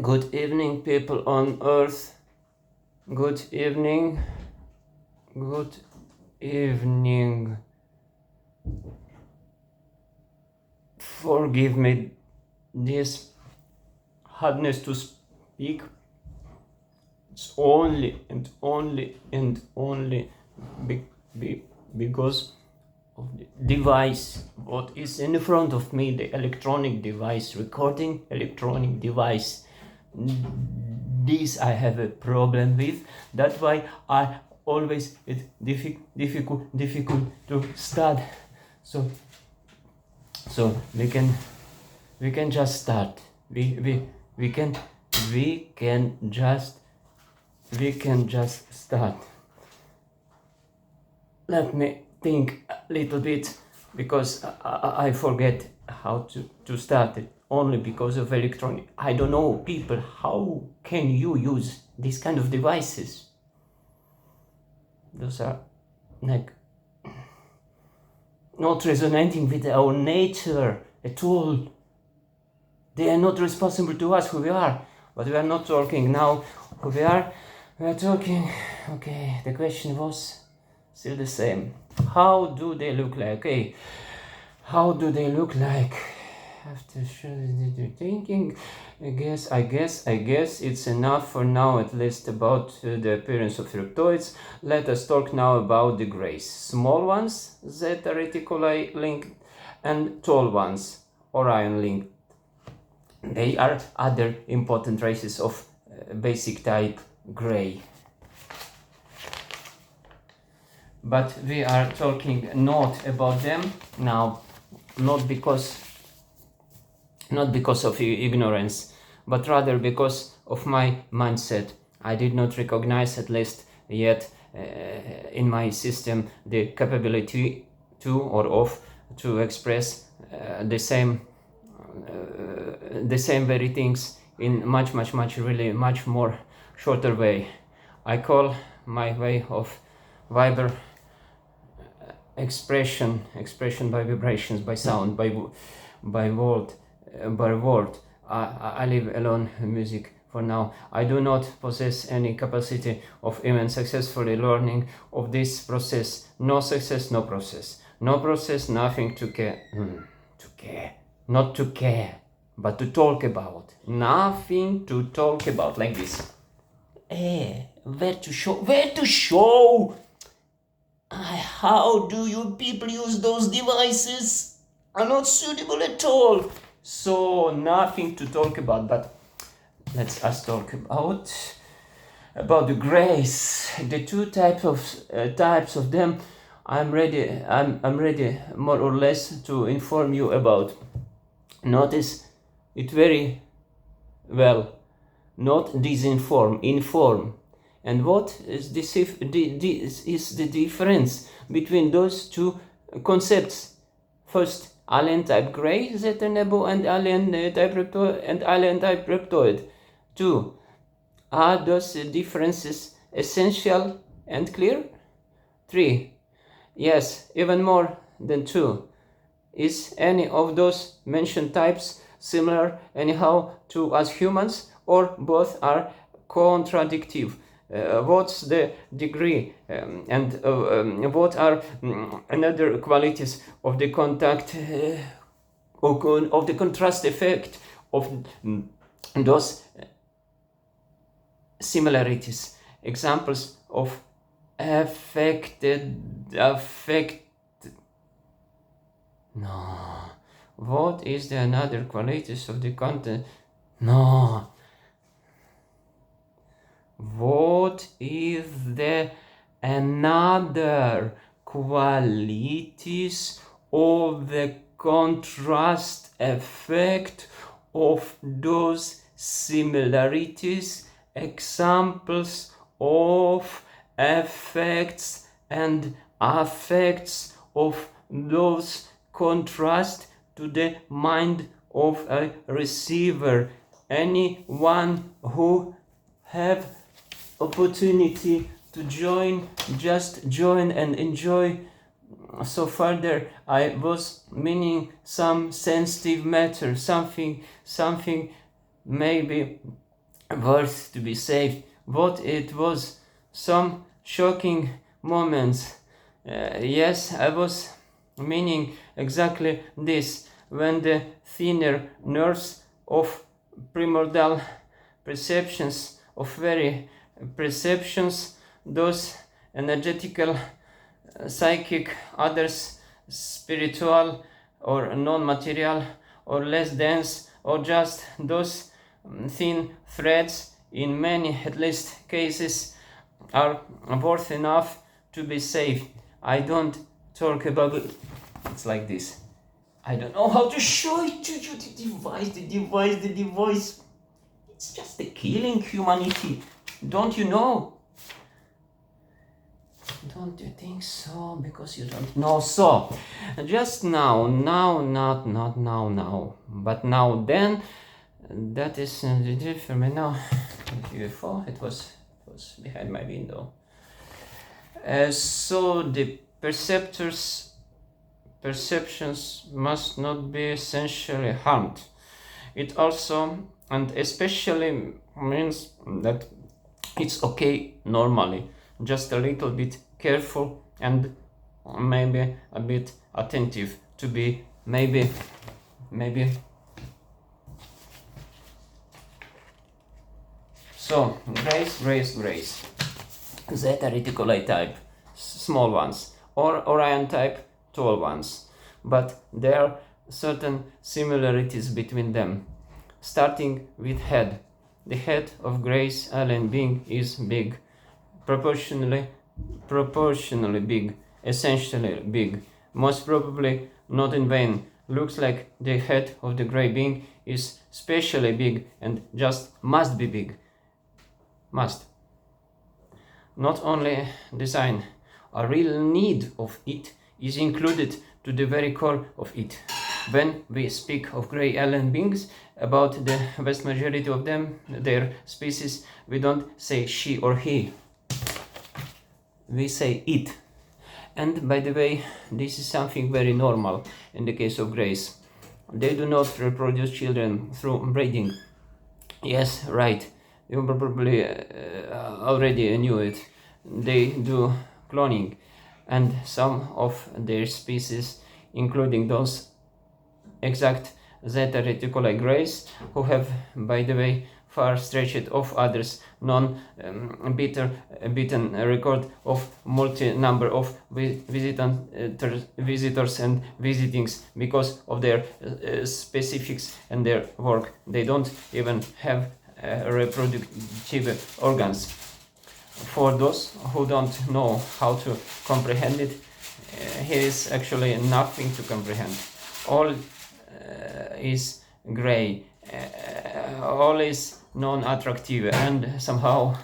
Good evening, people on earth. Good evening. Good evening. Forgive me this hardness to speak. It's only because of the device, what is in front of me, the electronic device, recording electronic device. This I have a problem with. That's why I always it's difficult to start. So we can just start. We can just start. Let me think a little bit, because I forget how to start it, only because of electronic. I don't know, people, how can you use these kind of devices? Those are like not resonating with our nature at all. They are not responsible to us who we are, but we are not talking now who we are. We are talking, okay, the question was still the same. How do they look like? Okay, how do they look like? After thinking, I guess it's enough for now, at least about the appearance of reptoids. Let us talk now about the grays. Small ones, Zeta Reticuli linked, and tall ones, Orion linked. They are other important races of basic type gray. But we are talking not about them now, not because of ignorance, but rather because of my mindset. I did not recognize, at least yet, in my system, the capability to express the same very things in much more shorter way. I call my way of Viber expression by vibrations, by sound, by word. I leave alone music for now. I do not possess any capacity of even successfully learning of this process. No success, no process. No process, nothing to care. Not to care, but to talk about. Nothing to talk about, like this. Where to show? How do you people use those devices? Are not suitable at all. So nothing to talk about, but let's us talk about the grays. The two types of them. I'm ready more or less to inform you about. Notice it very well. Not disinform, inform. And what is this? Is the difference between those two concepts? First, alien type gray, Zeta Nebo, and alien type reptoid. 2. Are those differences essential and clear? 3. Yes, even more than 2. Is any of those mentioned types similar anyhow to us humans, or both are contradictive? What's the degree and what are another qualities of the contact of the contrast effect of those similarities? Examples of no. What is the another qualities of the content? No. What is the another qualities of the contrast effect of those similarities? Examples of effects and affects of those contrast to the mind of a receiver. Anyone who have opportunity to join, just join and enjoy. So further, I was meaning some sensitive matter, something maybe worth to be saved. What it was some shocking moments. Yes, I was meaning exactly this, when the thinner nerves of primordial perceptions of very perceptions, those energetical, psychic, others spiritual or non-material or less dense, or just those thin threads in many at least cases are worth enough to be saved. I don't talk about it. It's like this. I don't know how to show it to you. The device. It's just a killing humanity. Don't you know? Don't you think so? Because you don't know. So, just now, not now, but now, then, that is different. Now, UFO, it was behind my window. So the perceptions must not be essentially harmed. It also and especially means that it's okay normally, just a little bit careful and maybe a bit attentive to be maybe so grace zeta reticuli type, small ones, or Orion type, tall ones, but there are certain similarities between them, starting with head. The head of Grace Allen being is big, proportionally big, essentially big, most probably not in vain. Looks like the head of the gray being is specially big and just must be big. Must. Not only design, a real need of it is included to the very core of it. When we speak of gray alien beings, about the vast majority of them, their species, we don't say she or he. We say it. And by the way, this is something very normal in the case of grays. They do not reproduce children through breeding. Yes, right. You probably already knew it. They do cloning, and some of their species, including those exact Zeta reticuli grays, who have, by the way, far stretched of others non-beaten record of multi-number of visitors and visitings because of their specifics and their work. They don't even have reproductive organs. For those who don't know how to comprehend it, here is actually nothing to comprehend. All is gray, all is non-attractive and somehow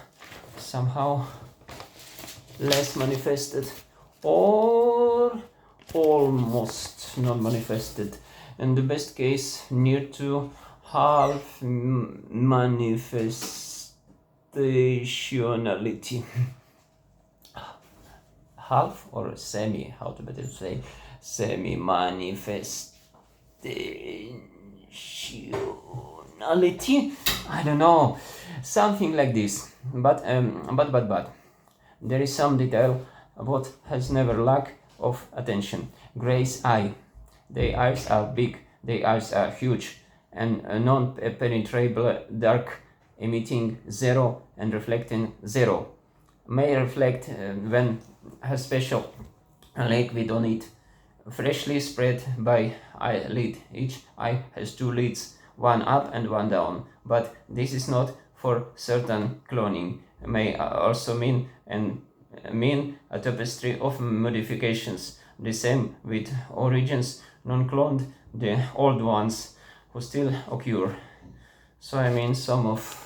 less manifested, or almost non-manifested, in the best case near to half manifestationality. Half or semi, how to better say, semi-manifestationality, I don't know, something like this. But there is some detail what has never lack of attention. Gray's eye. Their eyes are big, their eyes are huge, and non-penetrable dark, emitting zero and reflecting zero. May reflect when has special liquid on it, freshly spread by eyelid. Each eye has two lids, one up and one down, but this is not for certain cloning. May also mean a tapestry of modifications. The same with origins non-cloned, the old ones who still occur. So I mean some of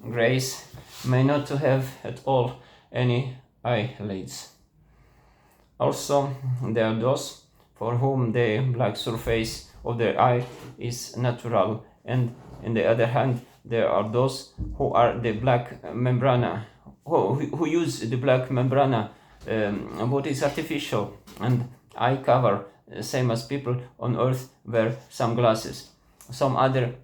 grays may not to have at all any eyelids. Also, there are those for whom the black surface of their eye is natural, and on the other hand, there are those who are the black membrana, who use the black membrana, what is artificial, and eye cover, same as people on Earth wear sunglasses. Some other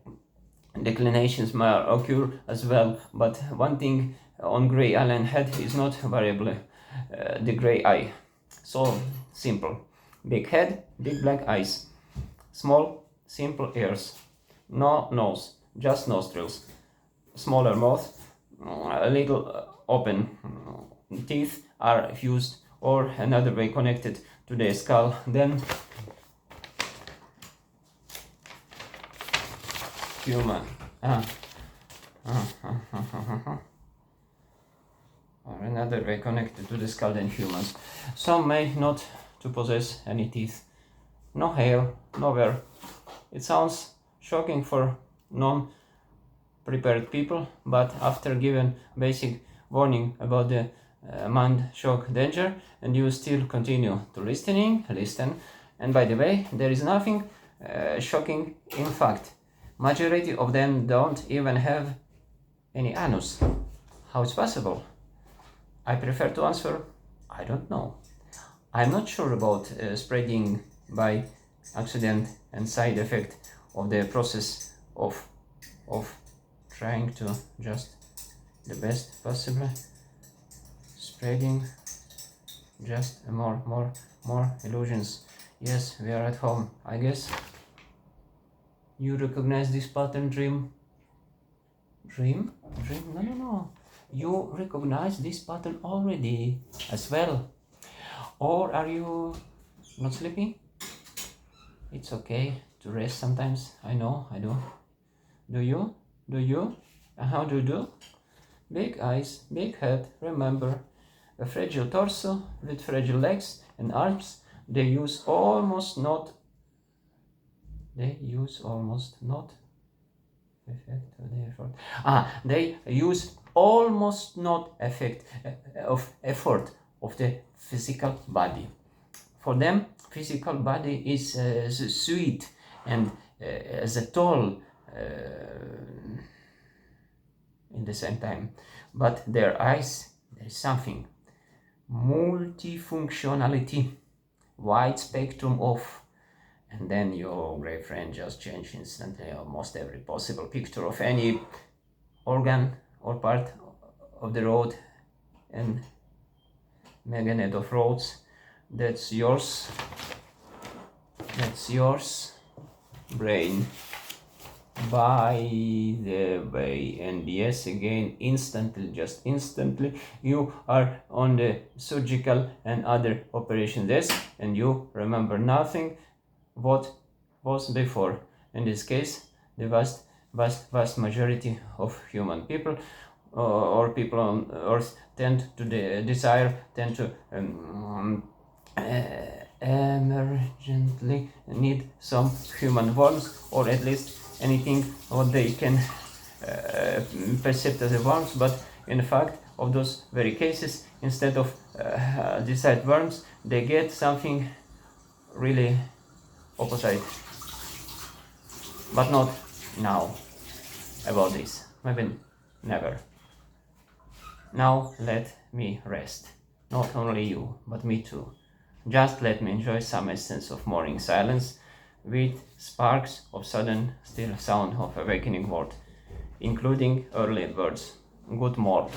Declinations may occur as well, but one thing on gray alien head is not variable, the gray eye. So simple. Big head, big black eyes. Small, simple ears. No nose, just nostrils. Smaller mouth, a little open. Teeth are fused or another way connected to the skull. Then human. Or another way connected to the skull than humans. Some may not to possess any teeth. No hair, nowhere. It sounds shocking for non-prepared people, but after given basic warning about the mind shock danger, and you still continue to listen. And by the way, there is nothing shocking. In fact, majority of them don't even have any anus. How it's possible? I prefer to answer, I don't know. I'm not sure about spreading by accident and side effect of the process of trying to just the best possible spreading just more illusions. Yes, we are at home, I guess. You recognize this pattern, dream? No, you recognize this pattern already as well. Or are you not sleeping? It's okay to rest sometimes. I know, I do. Do you? How do you do? Big eyes, big head. Remember, a fragile torso with fragile legs and arms. They use almost not effect of the effort. They use almost not effort of the physical body. For them, physical body is sweet and as a toll in the same time. But their eyes, there is something. Multifunctionality, wide spectrum of, and then your gray friend just changed instantly almost every possible picture of any organ or part of the road and magnet of roads. That's yours brain, by the way. And yes, again, instantly you are on the surgical and other operation desk and you remember nothing what was before. In this case, the vast majority of human people or people on earth tend to emergently need some human warmth, or at least anything what they can perceive as a warmth. But in fact, of those very cases, instead of desired warmth, they get something really opposite. But not now about this, maybe never. Now let me rest, not only you, but me too. Just let me enjoy some essence of morning silence with sparks of sudden still sound of awakening world, including early birds. Good morning.